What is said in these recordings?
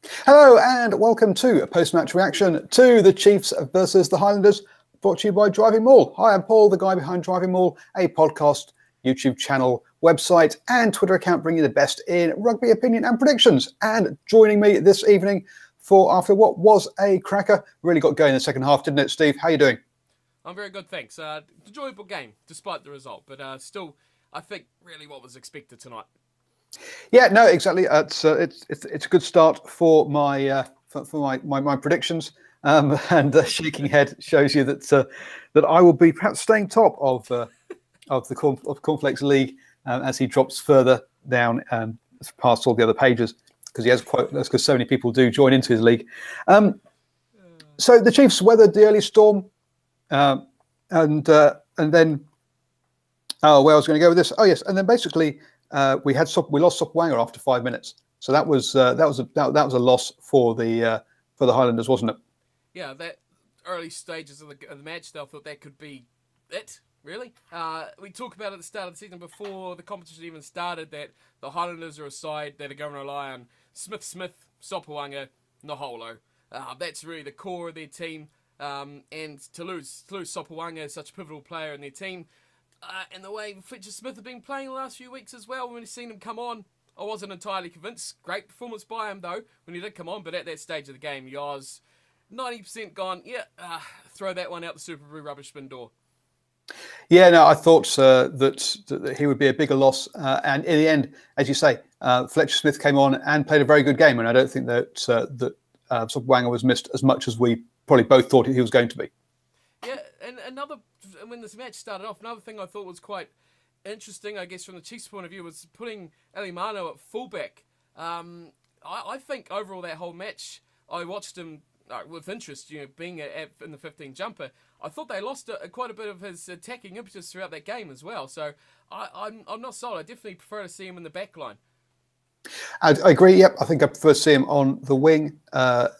Hello and welcome to a post-match reaction to the Chiefs versus the Highlanders, brought to you by DrivingMaul. Hi, I'm Paul, the guy behind DrivingMaul, a podcast, YouTube channel, website and Twitter account bringing you the best in rugby opinion and predictions. And joining me this evening after what was a cracker, really got going in the second half, didn't it, Steve? How are you doing? I'm very good, thanks. Enjoyable game, despite the result, but still, I think really what was expected tonight. Yeah, no, exactly. It's a good start for my my predictions. And shaking head shows you that that I will be perhaps staying top of the Cornflakes League as he drops further down past all the other pages, because he has because so many people do join into his league. So the Chiefs weathered the early storm, and then where I was going to go with this. Oh yes, and then basically. We lost Sopoaga after 5 minutes, so that was a loss for the Highlanders, wasn't it? Yeah, that early stages of the match, I thought that could be it. Really, we talked about at the start of the season before the competition even started that the Highlanders are a side that are going to rely on Smith, Sopoaga, Naholo. That's really the core of their team, and to lose Sopoaga, such a pivotal player in their team. And the way Fletcher Smith had been playing the last few weeks as well, when we've seen him come on, I wasn't entirely convinced. Great performance by him, though, when he did come on. But at that stage of the game, he was 90% gone. Yeah, throw that one out the Super rubbish bin door. Yeah, no, I thought that he would be a bigger loss. And in the end, as you say, Fletcher Smith came on and played a very good game. And I don't think that Sopoaga was missed as much as we probably both thought he was going to be. Yeah, and when this match started off, another thing I thought was quite interesting, I guess, from the Chiefs' point of view, was putting Elimano at fullback. I think overall that whole match, I watched him with interest, being in the 15 jumper. I thought they lost quite a bit of his attacking impetus throughout that game as well. So I'm not sold. I definitely prefer to see him in the back line. I agree. Yep, I think I prefer to see him on the wing. Whilst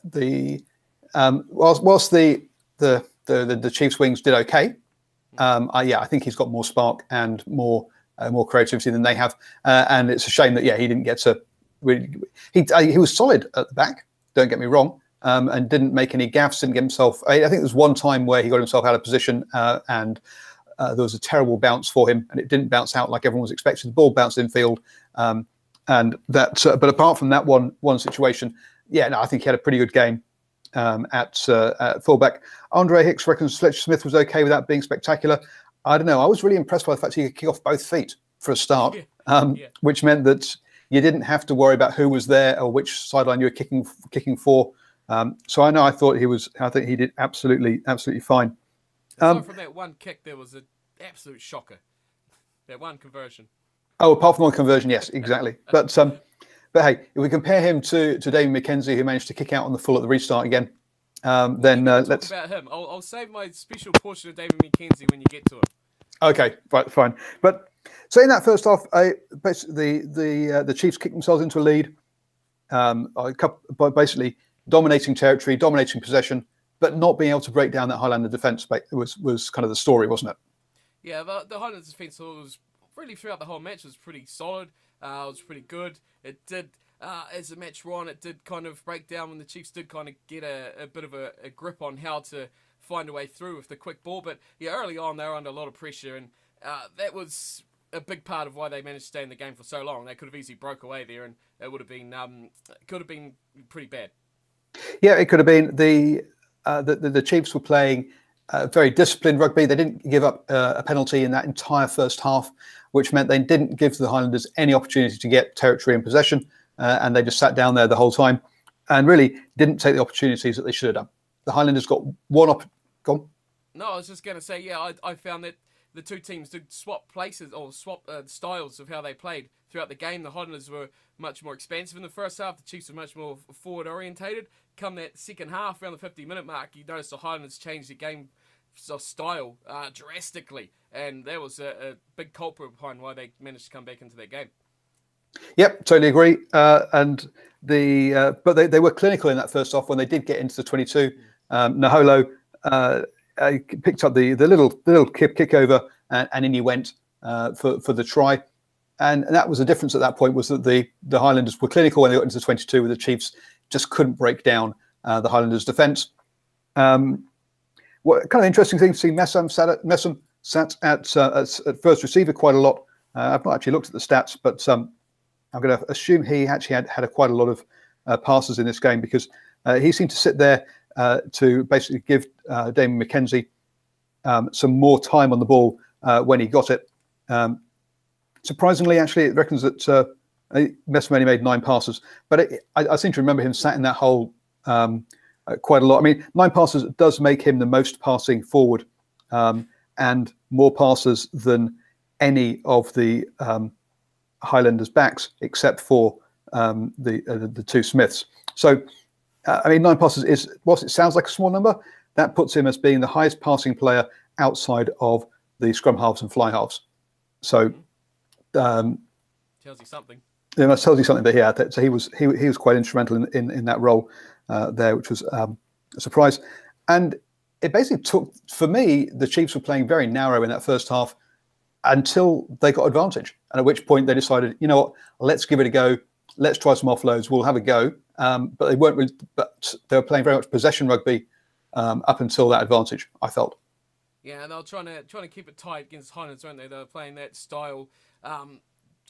the Chiefs' wings did okay. I think he's got more spark and more creativity than they have, and it's a shame that he didn't get to. He was solid at the back. Don't get me wrong, and didn't make any gaffes. Didn't get himself. I think there was one time where he got himself out of position, and there was a terrible bounce for him, and it didn't bounce out like everyone was expecting. The ball bounced infield, and that. But apart from that one situation, I think he had a pretty good game. At fullback. Andre Hicks reckons Fletcher Smith was okay without being spectacular. I don't know. I was really impressed by the fact he could kick off both feet for a start, which meant that you didn't have to worry about who was there or which sideline you were kicking for. So I think he did absolutely fine. Aside from that one kick, there was an absolute shocker. That one conversion. Oh, apart from one conversion, yes, exactly. But hey, if we compare him to David McKenzie, who managed to kick out on the full at the restart again, then let's talk about him. I'll save my special portion of David McKenzie when you get to him. Okay, right, fine. But so in that first half, basically the Chiefs kicked themselves into a lead, by basically dominating territory, dominating possession, but not being able to break down that Highlander defence was kind of the story, wasn't it? Yeah, the Highlanders defence was really throughout the whole match was pretty solid. It was pretty good. It did, as the match went on, it did kind of break down when the Chiefs did kind of get a bit of a grip on how to find a way through with the quick ball. But early on they were under a lot of pressure, and that was a big part of why they managed to stay in the game for so long. They could have easily broke away there, and it would have been pretty bad. Yeah, it could have been. The Chiefs were playing very disciplined rugby. They didn't give up a penalty in that entire first half, which meant they didn't give the Highlanders any opportunity to get territory and possession, and they just sat down there the whole time and really didn't take the opportunities that they should have done. The Highlanders got one Go on. No, I was just going to say, I found that the two teams did swap places or swap styles of how they played throughout the game. The Highlanders were much more expansive in the first half. The Chiefs were much more forward orientated. Come that second half, around the 50-minute mark, you notice the Highlanders changed their game style drastically, and that was a big culprit behind why they managed to come back into their game. Yep, totally agree. But they were clinical in that first half when they did get into the 22. Naholo picked up the little kick over, and in he went for the try. And that was the difference at that point, was that the Highlanders were clinical when they got into the 22, with the Chiefs just couldn't break down the Highlanders' defence. What kind of interesting thing to see Messam sat at first receiver quite a lot. I've not actually looked at the stats, but I'm going to assume he actually had quite a lot of passes in this game, because he seemed to sit there to basically give Damon McKenzie some more time on the ball when he got it. Surprisingly, actually, it reckons that Messam only made 9 passes, but I seem to remember him sat in that hole quite a lot. I mean, 9 passes does make him the most passing forward, and more passes than any of the Highlanders backs, except for the 2 Smiths. So, I mean, 9 passes is, whilst it sounds like a small number, that puts him as being the highest passing player outside of the scrum halves and fly halves. So, tells you something. Yeah, that tells you something that he had. So he was quite instrumental in that role there, which was a surprise. And it basically took, for me, the Chiefs were playing very narrow in that first half until they got advantage, and at which point they decided, you know what, let's give it a go. Let's try some offloads. We'll have a go. But they weren't really, but they were playing very much possession rugby up until that advantage, I felt. Yeah, and they were trying to keep it tight against Highlanders, weren't they? They were playing that style,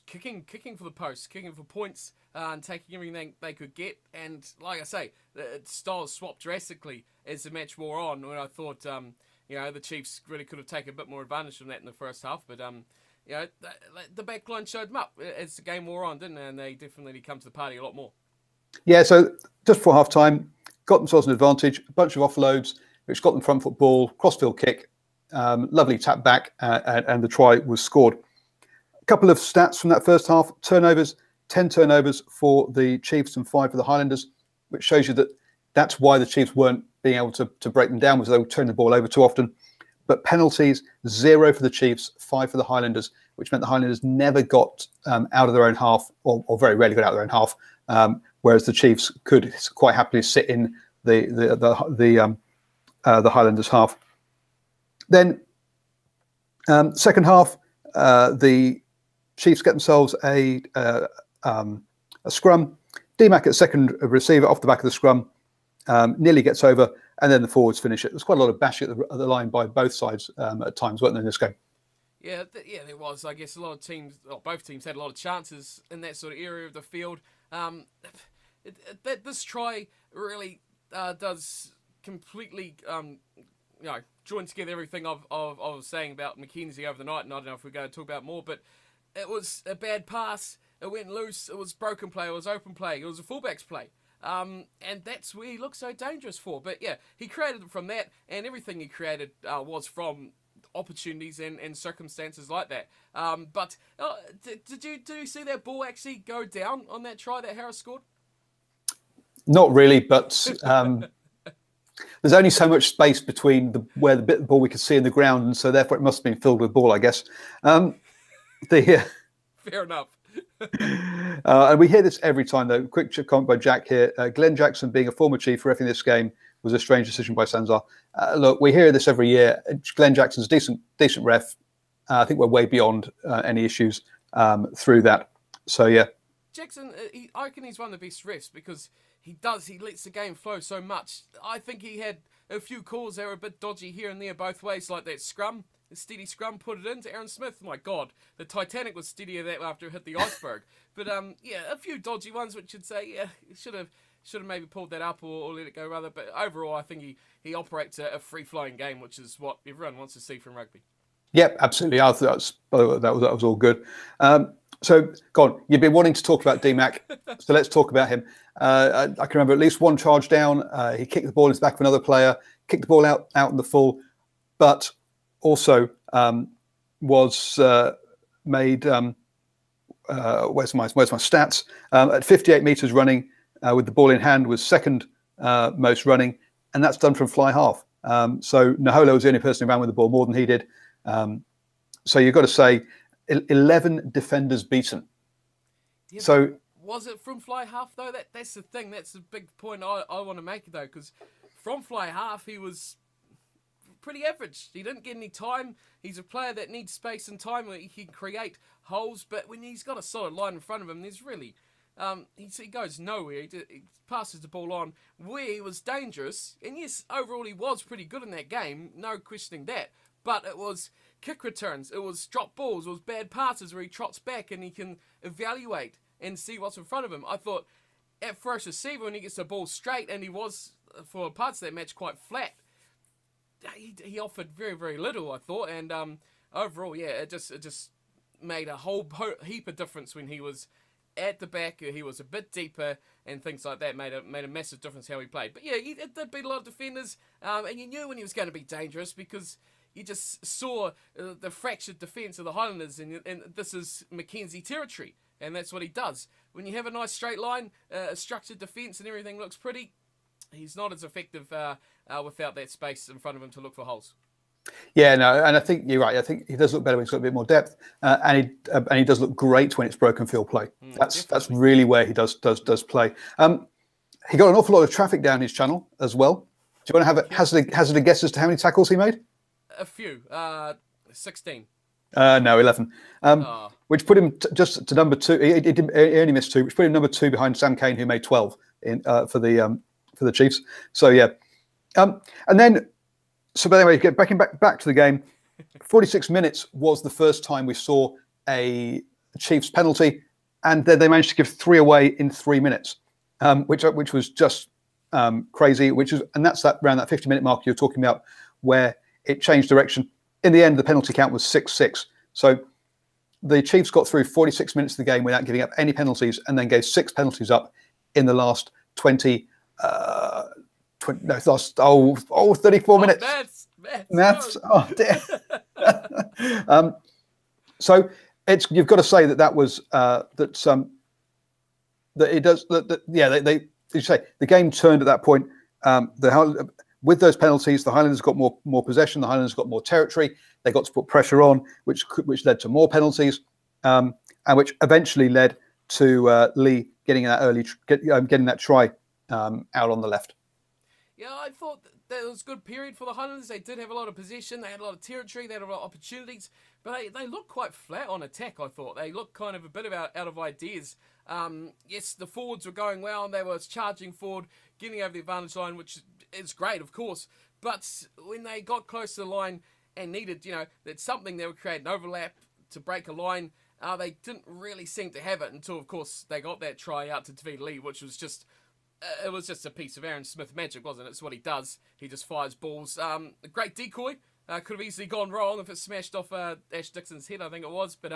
kicking for the post, kicking for points, and taking everything they could get. And like I say, the styles swapped drastically as the match wore on. When I thought, the Chiefs really could have taken a bit more advantage from that in the first half, but the back line showed them up as the game wore on, didn't they? And they definitely come to the party a lot more. Yeah, so just before half time, got themselves an advantage, a bunch of offloads, which got them front foot ball, crossfield kick, lovely tap back, and the try was scored. A couple of stats from that first half: turnovers, 10 turnovers for the Chiefs and 5 for the Highlanders, which shows you that that's why the Chiefs weren't being able to break them down, was they were turning the ball over too often. But penalties, 0 for the Chiefs, 5 for the Highlanders, which meant the Highlanders never got out of their own half, or very rarely got out of their own half, whereas the Chiefs could quite happily sit in the Highlanders half. Then second half, the Chiefs get themselves a scrum. DMAC at second receiver off the back of the scrum, nearly gets over, and then the forwards finish it. There's quite a lot of bashing at the line by both sides at times, weren't there, in this game? Yeah, there was. I guess a lot of teams, both teams had a lot of chances in that sort of area of the field. This try really does completely, join together everything I was saying about McKenzie over the night, and I don't know if we're going to talk about more, but it was a bad pass. It went loose. It was broken play. It was open play. It was a fullback's play. And that's where he looked so dangerous for. But yeah, he created it from that, and everything he created was from opportunities and circumstances like that. But did you see that ball actually go down on that try that Harris scored? Not really, but there's only so much space between where the bit of the ball we could see in the ground, and so therefore it must have been filled with ball, I guess. Fair enough. And we hear this every time, though. Quick comment by Jack here. Glenn Jackson, being a former chief ref in this game, was a strange decision by Sanzar. Look, we hear this every year. Glenn Jackson's decent ref. I think we're way beyond any issues through that. So yeah, Jackson, I reckon he's one of the best refs because he lets the game flow so much. I think he had a few calls that were a bit dodgy here and there both ways, like that scrum. The steady scrum put it into Aaron Smith. My God, the Titanic was steadier that after it hit the iceberg. But a few dodgy ones which you'd say, should have maybe pulled that up or let it go rather. But overall, I think he operates a free-flowing game, which is what everyone wants to see from rugby. Yep, absolutely. I thought that was all good. So, go on. You've been wanting to talk about DMAC, so let's talk about him. I can remember at least one charge down. He kicked the ball into the back of another player, kicked the ball out in the full, but also was made. Where's my stats? At 58 meters running with the ball in hand was second most running, and that's done from fly half. So Naholo was the only person who ran with the ball more than he did. So you've got to say 11 defenders beaten. Yeah, so was it from fly half though? That's the thing. That's the big point I want to make though, because from fly half he was pretty average. He didn't get any time. He's a player that needs space and time where he can create holes, but when he's got a solid line in front of him, there's really He goes nowhere. He passes the ball on where he was dangerous. And yes, overall he was pretty good in that game. No questioning that. But it was kick returns. It was drop balls. It was bad passes where he trots back and he can evaluate and see what's in front of him. I thought at first receiver when he gets the ball straight, and he was, for parts of that match, quite flat, he offered very, very little, I thought. And overall, yeah, it just made a whole heap of difference when he was at the back. He was a bit deeper and things like that made a massive difference how he played. But yeah, it did beat a lot of defenders, and you knew when he was going to be dangerous because you just saw the fractured defence of the Highlanders, and this is Mackenzie territory, and that's what he does. When you have a nice straight line, a structured defence and everything looks pretty, he's not as effective without that space in front of him to look for holes. Yeah, no, and I think you're right. I think he does look better when he's got a bit more depth, and he does look great when it's broken field play. That's really where he does play. He got an awful lot of traffic down his channel as well. Do you want to have hazard a guess as to how many tackles he made? A few, 16. No, 11. Which put him just to number 2. He only missed 2, which put him number 2 behind Sam Cane, who made 12 for the Chiefs. So yeah, and then. So, but anyway, back to the game. 46 minutes was the first time we saw a Chiefs penalty, and then they managed to give 3 away in 3 minutes, which was just crazy. And that's around that 50-minute mark you're talking about, where it changed direction. In the end, the penalty count was 6-6. So the Chiefs got through 46 minutes of the game without giving up any penalties, and then gave 6 penalties up in the last 34 minutes. Maths. Oh dear. So you've got to say that was that it does that you say the game turned at that point. With those penalties, the Highlanders got more possession. The Highlanders got more territory. They got to put pressure on, which led to more penalties, and which eventually led to Lee getting that try out on the left. Yeah, I thought that was a good period for the Highlanders. They did have a lot of possession. They had a lot of territory. They had a lot of opportunities. But they looked quite flat on attack, I thought. They looked kind of a bit out of ideas. Yes, the forwards were going well, and they were charging forward, getting over the advantage line, which is great, of course. But when they got close to the line and needed, that's something they would create an overlap to break a line, they didn't really seem to have it until, of course, they got that try out to defeat Lee, which was just... it was just a piece of Aaron Smith magic, wasn't it? It's what he does. He just fires balls. A great decoy. Could have easily gone wrong if it smashed off Ash Dixon's head, I think it was. But,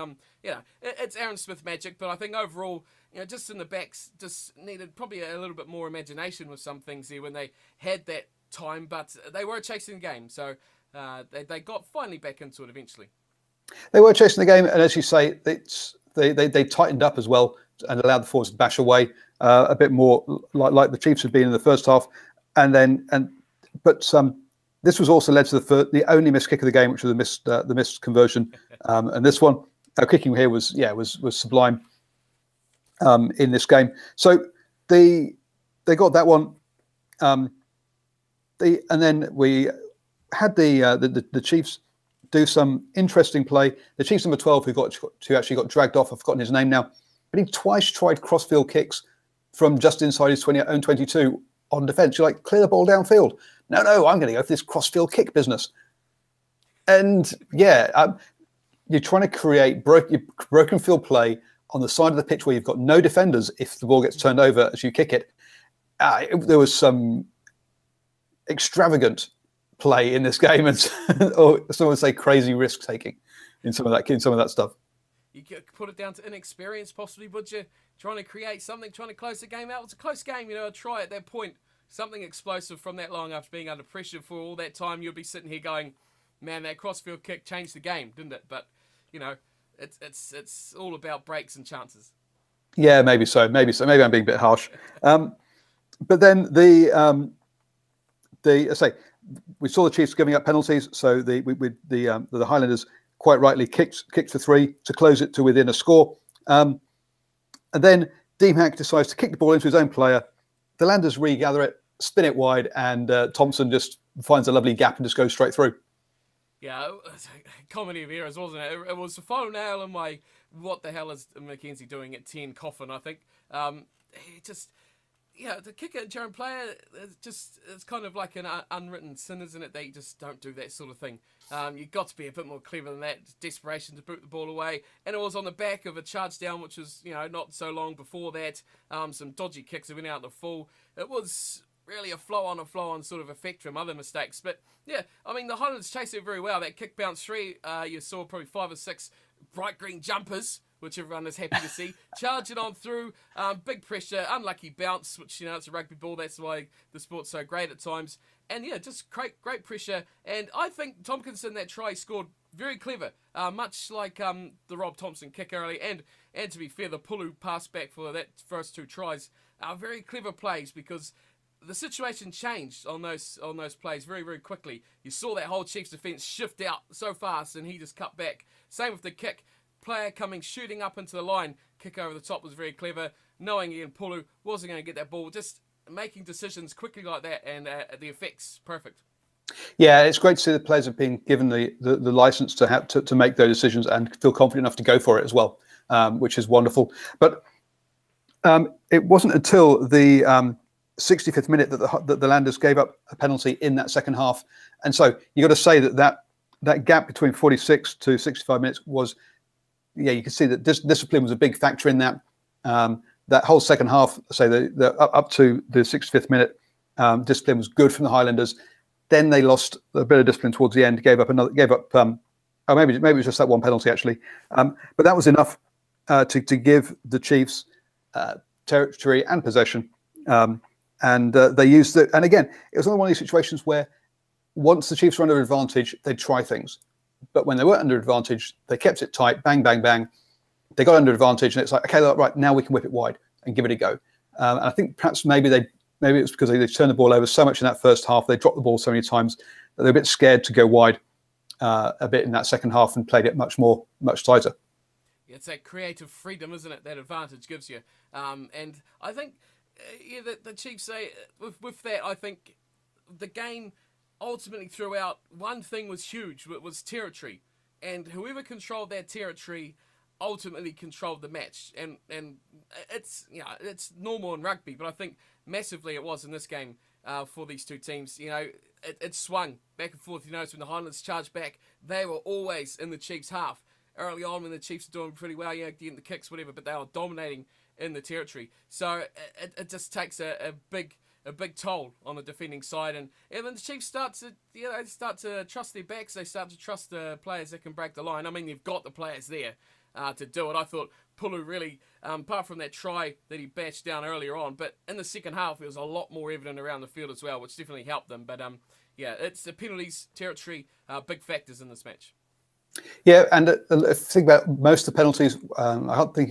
it's Aaron Smith magic. But I think overall, just in the backs, just needed probably a little bit more imagination with some things there when they had that time. But they were chasing the game. So they got finally back into it eventually. They were chasing the game. And as you say, they tightened up as well and allowed the forwards to bash away a bit more like the Chiefs had been in the first half. This was also led to the only missed kick of the game, which was the missed conversion. And this one, kicking here was sublime in this game. So they got that one. And then we had the Chiefs do some interesting play. The Chiefs number 12, who actually got dragged off. I've forgotten his name now, but he twice tried crossfield kicks from just inside his own 22 on defence. You're like, clear the ball downfield. No, I'm going to go for this crossfield kick business. And yeah, you're trying to create broken field play on the side of the pitch where you've got no defenders if the ball gets turned over as you kick it. There was some extravagant play in this game, and or someone would say crazy risk taking in some of that stuff. You could put it down to inexperience, possibly, would you? Trying to create something, trying to close the game out. It's a close game, a try at that point. Something explosive from that long after being under pressure for all that time. You'll be sitting here going, man, that crossfield kick changed the game, didn't it? But, it's all about breaks and chances. Yeah, maybe so. Maybe I'm being a bit harsh. But then we saw the Chiefs giving up penalties, so the Highlanders quite rightly kicked for 3 to close it to within a score. And then Deemack decides to kick the ball into his own player. The Landers regather it, spin it wide, and Thompson just finds a lovely gap and just goes straight through. Yeah, it was a comedy of errors, wasn't it? It was the final nail in my what the hell is Mackenzie doing at 10 coffin, I think. He just, the kicker and Jaron player, it's kind of like an unwritten sin, isn't it? That you just don't do that sort of thing. You've got to be a bit more clever than that. Desperation to boot the ball away. And it was on the back of a charge down, which was, not so long before that. Some dodgy kicks that went out in the full. It was really a flow-on sort of effect from other mistakes. But, the Highlanders chased it very well. That kick bounce three, you saw probably 5 or 6 bright green jumpers, which everyone is happy to see. Charge it on through, big pressure, unlucky bounce, which, it's a rugby ball. That's why the sport's so great at times. And, just great pressure. And I think Tompkinson, that try, scored very clever, much like the Rob Thompson kick early. And to be fair, the Pulu pass back for that first 2 tries are very clever plays, because the situation changed on those plays very, very quickly. You saw that whole Chiefs defence shift out so fast, and he just cut back. Same with the kick. Player shooting up into the line, kick over the top was very clever, knowing Ian Pulu wasn't going to get that ball, just making decisions quickly like that, and the effects perfect. Yeah, it's great to see the players have been given the license to have to make those decisions and feel confident enough to go for it as well, which is wonderful. But it wasn't until the 65th minute that the Landers gave up a penalty in that second half, and so you got to say that gap between 46 to 65 minutes was. Yeah, you can see that discipline was a big factor in that. That whole second half, say up to the 65th minute, discipline was good from the Highlanders. Then they lost a bit of discipline towards the end. Maybe it was just that one penalty actually, but that was enough to give the Chiefs territory and possession, and they used it. And again, it was another one of these situations where once the Chiefs were under advantage, they'd try things. But when they weren't under advantage, they kept it tight, bang, bang, bang. They got under advantage, and it's like, okay, right, now we can whip it wide and give it a go. And I think perhaps maybe it was because they turned the ball over so much in that first half, they dropped the ball so many times that they're a bit scared to go wide a bit in that second half and played it much tighter. Yeah, it's that creative freedom, isn't it? That advantage gives you. And I think, the Chiefs say with that, I think the game ultimately throughout, one thing was huge, was territory, and whoever controlled that territory ultimately controlled the match. And it's it's normal in rugby, but I think massively it was in this game for these two teams. It swung back and forth. When the Highlanders charged back, they were always in the Chiefs' half early on when the Chiefs were doing pretty well, getting the kicks, whatever, but they were dominating in the territory. So it just takes a big toll on the defending side, and then the Chiefs start to trust their backs. They start to trust the players that can break the line. I mean, they've got the players there to do it. I thought Pulu really, apart from that try that he bashed down earlier on, but in the second half it was a lot more evident around the field as well, which definitely helped them. But it's the penalties, territory, big factors in this match. Yeah, and if you think about most of the penalties, I think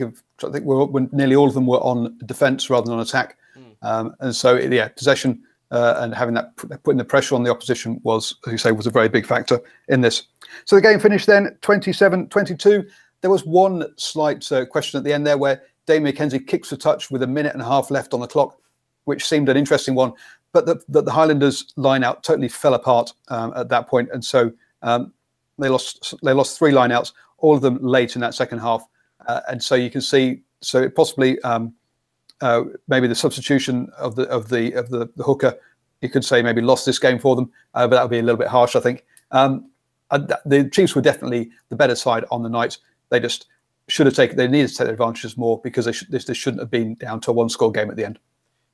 nearly all of them were on defence rather than on attack. And so, possession and having putting the pressure on the opposition was, as you say, was a very big factor in this. So the game finished then 27-22. There was one slight question at the end there where Damian McKenzie kicks a touch with a minute and a half left on the clock, which seemed an interesting one. But the Highlanders line-out totally fell apart at that point, and so they lost 3 line-outs, all of them late in that second half, and so you can see. So it possibly. Maybe the substitution of the hooker, you could say, maybe lost this game for them, but that would be a little bit harsh, I think. The Chiefs were definitely the better side on the night. They just should have taken. They needed to take their advantages more, because they shouldn't have been down to a 1-score game at the end.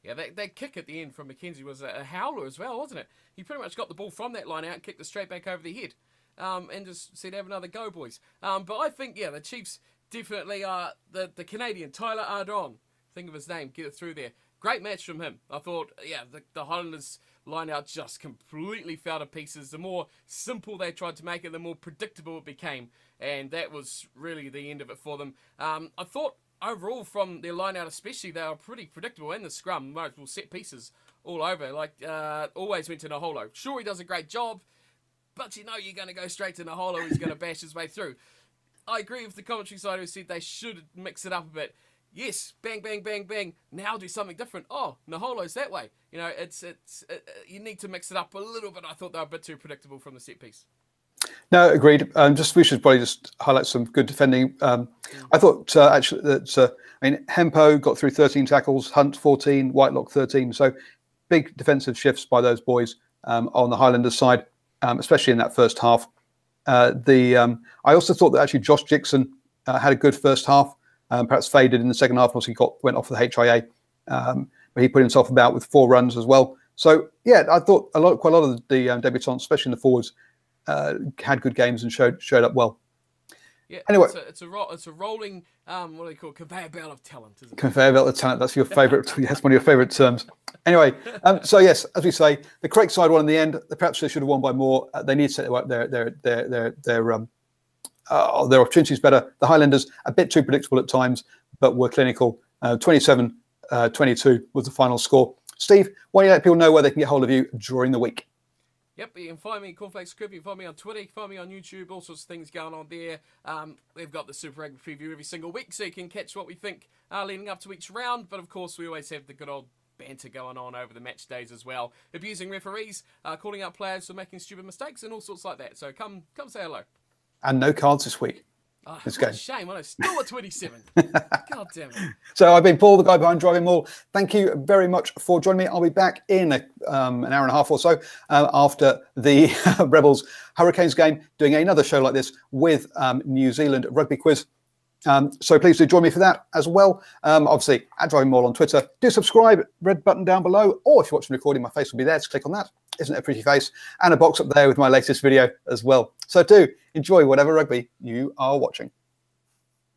Yeah, that kick at the end from McKenzie was a howler as well, wasn't it? He pretty much got the ball from that line out, kicked it straight back over the head, and just said, "Have another go, boys." But I think the Chiefs definitely are the Canadian Tyler Ardron. Think of his name, get it through there. Great match from him. I thought, the Highlanders line-out just completely fell to pieces. The more simple they tried to make it, the more predictable it became. And that was really the end of it for them. I thought, overall, from their line-out especially, they were pretty predictable in the scrum. Multiple set pieces all over. Always went to Naholo. Sure, he does a great job, but you're going to go straight to Naholo. He's going to bash his way through. I agree with the commentary side who said they should mix it up a bit. Yes, bang, bang, bang, bang. Now do something different. Oh, Naholo's that way. You need to mix it up a little bit. I thought they were a bit too predictable from the set piece. No, agreed. Just we should probably just highlight some good defending. I thought actually that Hempo got through 13 tackles, Hunt 14, Whitelock 13. So big defensive shifts by those boys on the Highlanders side, especially in that first half. I also thought that actually Josh Dixon had a good first half. Perhaps faded in the second half once he went off the HIA, but he put himself about with 4 runs as well. So yeah, I thought quite a lot of the debutants, especially in the forwards, had good games and showed up well. Yeah. Anyway, it's a rolling what do they call it? Conveyor belt of talent, isn't it? Conveyor belt of talent. That's your favourite. That's one of your favourite terms. Anyway, so yes, as we say, the correct side won in the end. Perhaps they should have won by more. They need to set their opportunities better. The Highlanders a bit too predictable at times, but were clinical. 27-22 was the final score. Steve, why don't you let people know where they can get hold of you during the week? Yep, you can find me at Cornflakes Crib, you can find me on Twitter, you can find me on YouTube, all sorts of things going on there. We've got the Super Rugby preview every single week, so you can catch what we think leading up to each round. But of course, we always have the good old banter going on over the match days as well. Abusing referees, calling out players for making stupid mistakes, and all sorts like that. So come say hello. And no cards this week. Oh, what a shame. I know, still at 27. God damn it. So I've been Paul, the guy behind DrivingMaul. Thank you very much for joining me. I'll be back in an hour and a half or so after the Rebels Hurricanes game, doing another show like this with New Zealand Rugby Quiz. So please do join me for that as well. Obviously, at DrivingMaul on Twitter. Do subscribe, red button down below, or if you're watching the recording, my face will be there. Just click on that. Isn't it a pretty face? And a box up there with my latest video as well. So do enjoy whatever rugby you are watching.